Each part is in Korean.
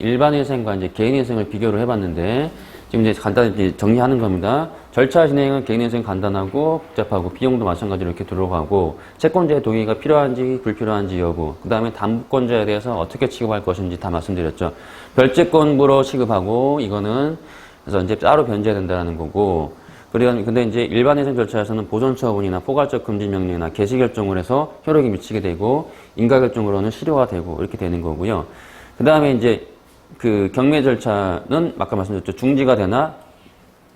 일반회생과 이제 개인회생을 비교를 해봤는데, 지금 이제 간단히 정리하는 겁니다. 절차 진행은 개인회생 간단하고 복잡하고 비용도 마찬가지로 이렇게 들어가고, 채권자의 동의가 필요한지 불필요한지 여부, 그 다음에 담보권자에 대해서 어떻게 취급할 것인지 다 말씀드렸죠. 별채권부로 취급하고, 이거는 그래서 이제 따로 변제해야 된다는 거고, 근데 이제 일반회생 절차에서는 보존처분이나 포괄적 금지명령이나 개시결정을 해서 효력이 미치게 되고, 인가결정으로는 실효가 되고 이렇게 되는 거고요. 그 다음에 이제 그 경매 절차는 아까 말씀드렸죠. 중지가 되나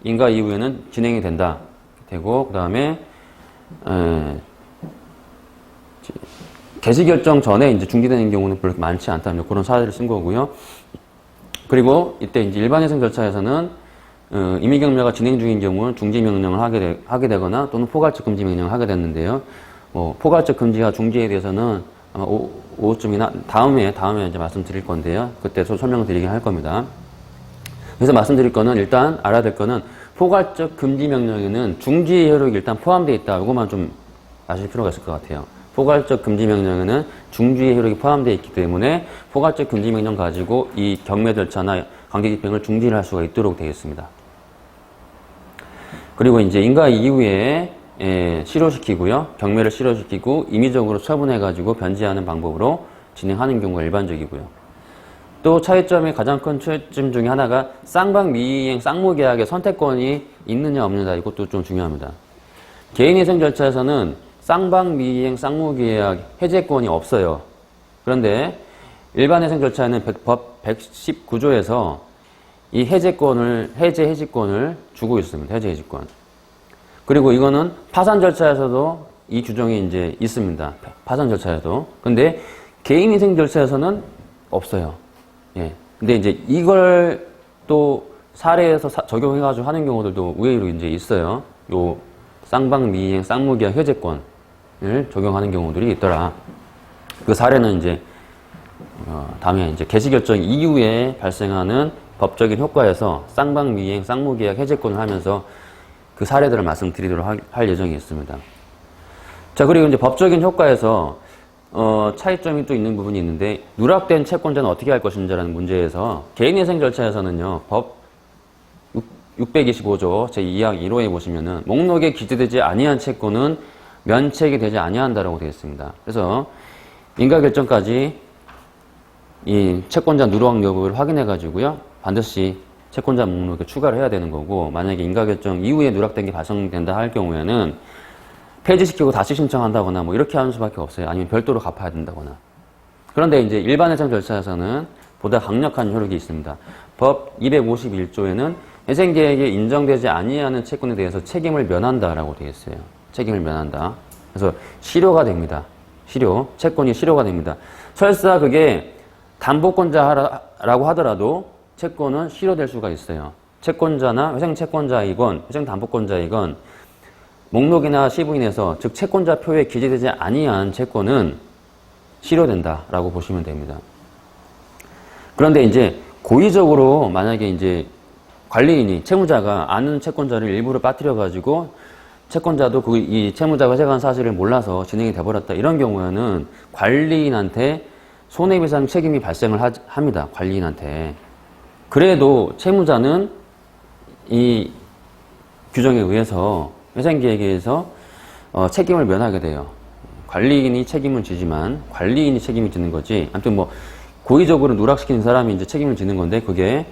인가 이후에는 진행이 된다 되고, 그 다음에 개시 결정 전에 이제 중지되는 경우는 별로 많지 않다는 그런 사례를 쓴 거고요. 그리고 이때 이제 일반회생 절차에서는 임의경매가 진행 중인 경우는 중지 명령을 하게 되거나 또는 포괄적 금지 명령을 하게 됐는데요. 포괄적 금지와 중지에 대해서는 아마 오후쯤이나 다음에 이제 말씀드릴 건데요. 그때 설명드리긴 할 겁니다. 그래서 말씀드릴 거는 일단 알아야 될 거는 포괄적 금지 명령에는 중지 효력이 일단 포함되어 있다. 이것만 좀 아실 필요가 있을 것 같아요. 포괄적 금지 명령에는 중지의 효력이 포함되어 있기 때문에 포괄적 금지 명령 가지고 이 경매 절차나 관계집행을 중지를 할 수가 있도록 되어 있습니다. 그리고 이제 인가 이후에 실효시키고요. 경매를 실효시키고 임의적으로 처분해가지고 변제하는 방법으로 진행하는 경우가 일반적이고요. 또 차이점의 가장 큰 차이점 중에 하나가 쌍방 미이행 쌍무계약의 선택권이 있느냐 없느냐, 이것도 좀 중요합니다. 개인회생 절차에서는 쌍방 미이행 쌍무계약 해제권이 없어요. 그런데 일반회생 절차에는 법 119조에서 이 해제권을 주고 있습니다. 해제 해지권. 그리고 이거는 파산 절차에서도 이 규정이 이제 있습니다. 파산 절차에도. 근데 개인회생 절차에서는 없어요. 예. 근데 이제 이걸 또 사례에서 적용해가지고 하는 경우들도 의외로 이제 있어요. 요 쌍방 미이행 쌍무계약 해제권을 적용하는 경우들이 있더라. 그 사례는 이제 다음에 이제 개시결정 이후에 발생하는 법적인 효과에서 쌍방 미이행 쌍무계약 해제권을 하면서 그 사례들을 말씀드리도록 할 예정이 있습니다. 자, 그리고 이제 법적인 효과에서 차이점이 또 있는 부분이 있는데, 누락된 채권자는 어떻게 할 것인지라는 문제에서 개인회생 절차에서는요, 법 625조 제2항 1호에 보시면은 목록에 기재되지 아니한 채권은 면책이 되지 아니한다라고 되어 있습니다. 그래서 인가결정까지 이 채권자 누락 여부를 확인해 가지고요, 반드시 채권자 목록에 추가를 해야 되는 거고, 만약에 인가결정 이후에 누락된 게 발생된다 할 경우에는 폐지시키고 다시 신청한다거나 뭐 이렇게 하는 수밖에 없어요. 아니면 별도로 갚아야 된다거나. 그런데 이제 일반회생 절차에서는 보다 강력한 효력이 있습니다. 법 251조에는 회생계획에 인정되지 아니하는 채권에 대해서 책임을 면한다라고 되어 있어요. 책임을 면한다. 그래서 실효가 됩니다. 채권이 실효가 됩니다. 설사 그게 담보권자라고 하더라도 채권은 실효될 수가 있어요. 채권자나 회생채권자이건 회생담보권자이건 목록이나 시부인에서 즉 채권자표에 기재되지 아니한 채권은 실효된다라고 보시면 됩니다. 그런데 이제 고의적으로 만약에 이제 관리인이 채무자가 아는 채권자를 일부러 빠뜨려 가지고 채권자도 이 채무자가 회생한 사실을 몰라서 진행이 돼버렸다, 이런 경우에는 관리인한테 손해배상 책임이 발생을 합니다. 관리인한테. 그래도 채무자는 이 규정에 의해서 회생계획에 의해서 책임을 면하게 돼요. 관리인이 책임을 지지만 관리인이 책임을 지는 거지. 아무튼 뭐 고의적으로 누락시키는 사람이 이제 책임을 지는 건데, 그게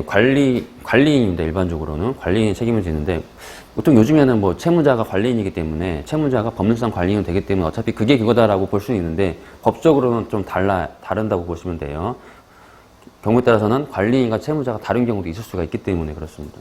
관리인입니다. 일반적으로는 관리인이 책임을 지는데, 보통 요즘에는 뭐 채무자가 관리인이기 때문에 채무자가 법률상 관리인이 되기 때문에 어차피 그게 그거다라고 볼 수는 있는데, 법적으로는 좀 다른다고 보시면 돼요. 경우에 따라서는 관리인과 채무자가 다른 경우도 있을 수가 있기 때문에 그렇습니다.